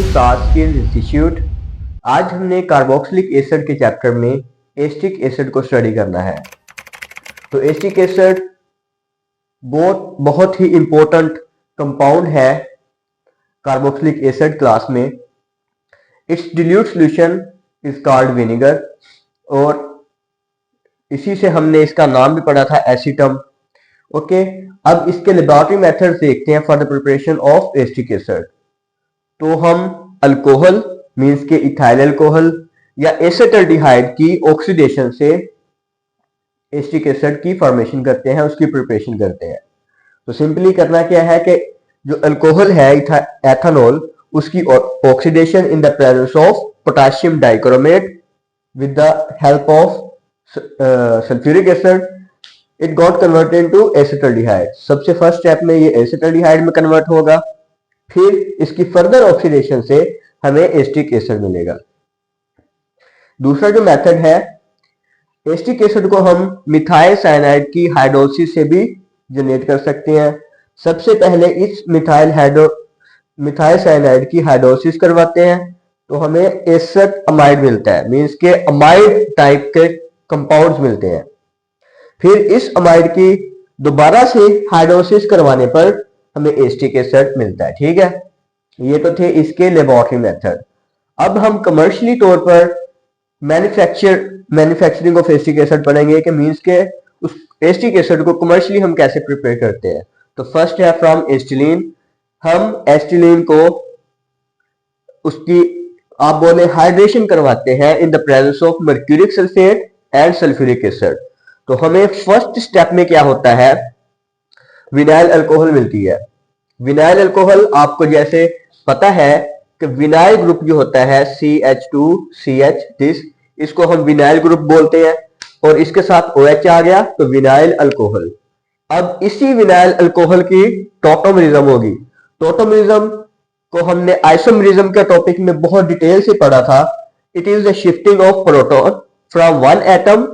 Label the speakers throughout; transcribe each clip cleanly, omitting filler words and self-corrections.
Speaker 1: सात skills institute. आज हमने कार्बोक्सिलिक एसिड के चैप्टर में एस्टिक एसिड को स्टडी करना है। तो एस्टिक एसिड बहुत ही इंपॉर्टेंट कंपाउंड है कार्बोक्सिलिक एसिड क्लास में। It's dilute solution is called vinegar और इसी से हमने इसका नाम भी पढ़ा था एसीटम। ओके, अब इसके लेबोरेटरी मेथड्स देखते हैं for the preparation of acetic acid. तो हम अल्कोहल मींस के इथाइल अल्कोहल या एसिटाल्डिहाइड की ऑक्सीडेशन से एस्टिक एसिड की फॉर्मेशन करते हैं, उसकी प्रिपरेशन करते हैं। तो सिंपली करना क्या है कि जो अल्कोहल है एथेनॉल, उसकी oxidation in the presence of potassium dichromate with the help of sulphuric acid it got converted into acetaldehyde. सबसे फर्स्ट स्टेप में ये एसिटाल्डिहाइड में कन्वर्ट होगा, फिर इसकी फर्दर ऑक्सीडेशन से हमें एस्टिक एसिड मिलेगा। दूसरा जो मेथड है, एस्टिक एसिड को हम मिथाइल साइनाइड की हाइड्रोलिसिस से भी जनरेट कर सकते हैं। सबसे पहले इस मिथाइल साइनाइड की हाइड्रोलिसिस करवाते हैं तो हमें एसिड अमाइड मिलता है, मींस के अमाइड टाइप के कंपाउंड्स मिलते हैं। फिर इस अमाइड की दोबारा से हाइड्रोलिसिस करवाने पर हमें एस्टिक एसिड मिलता है। ठीक है, ये तो थे इसके लेबोरेटरी मेथड। अब हम कमर्शियली तौर पर मैन्युफैक्चरिंग ऑफ एस्टिक एसिड पढ़ेंगे कि मींस के उस एस्टिक एसिड को कमर्शियली हम कैसे प्रिपेयर करते हैं। तो फर्स्ट है फ्रॉम एस्टिलीन। हम एस्टिलीन को उसकी आप बोले हाइड्रेशन करवाते हैं in the presence of mercuric sulphate and sulphuric acid. तो हमें फर्स्ट स्टेप में क्या होता है, विनाइल अल्कोहल मिलती है। विनाइल अल्कोहल आपको जैसे पता है कि विनाइल ग्रुप जो होता है CH2CH दिस, इसको हम विनाइल ग्रुप बोलते हैं और इसके साथ OH आ गया तो विनाइल अल्कोहल। अब इसी विनाइल अल्कोहल की टॉटोमरिज्म होगी। टॉटोमरिज्म को हमने आइसोमरिज्म के टॉपिक में बहुत डिटेल से पढ़ा था। It is the shifting of proton from one atom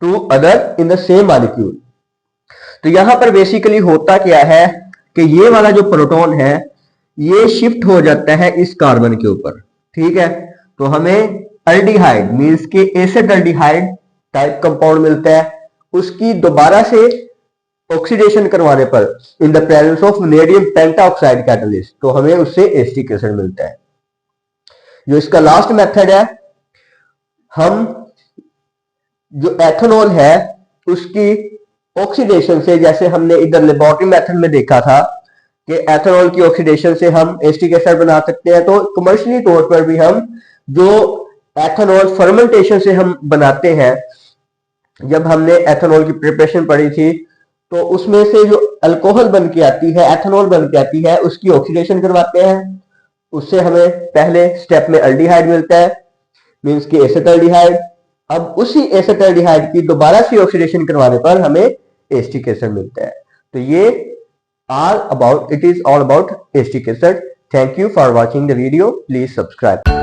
Speaker 1: to other in the same molecule. तो यहां पर बेसिकली होता क्या है कि ये वाला जो प्रोटॉन है ये शिफ्ट हो जाता है इस कार्बन के ऊपर। ठीक है, तो हमें अल्डिहाइड मींस के एसिटाल्डिहाइड टाइप कंपाउंड मिलता है। उसकी दोबारा से ऑक्सीडेशन करवाने पर in the presence of vanadium pentoxide catalyst तो हमें उससे एस्टिक एसिड मिलता है। जो इसका लास्ट मेथड है, हम जो एथेनॉल है उसकी ऑक्सीडेशन से, जैसे हमने इधर लेबोरेटरी मेथड में देखा था कि एथेनॉल की ऑक्सीडेशन से हम एस्टिक एसिड बना सकते हैं। तो कमर्शियली तौर पर भी हम जो एथेनॉल फर्मेंटेशन से हम बनाते हैं, जब हमने एथेनॉल की प्रिपरेशन पढ़ी थी तो उसमें से जो अल्कोहल बन के आती है, एथेनॉल बन के आती है, उसकी ऑक्सीडेशन करवाते हैं। उससे हमें पहले स्टेप में अल्डिहाइड मिलता है मींस की एसिटाल्डिहाइड। अब उसी एसिटाल्डिहाइड की दोबारा से ऑक्सीडेशन करवाने पर हमें एस्टिक एसिड मिलता है। तो ये it is all about acetic acid. Thank you for watching the video, please subscribe.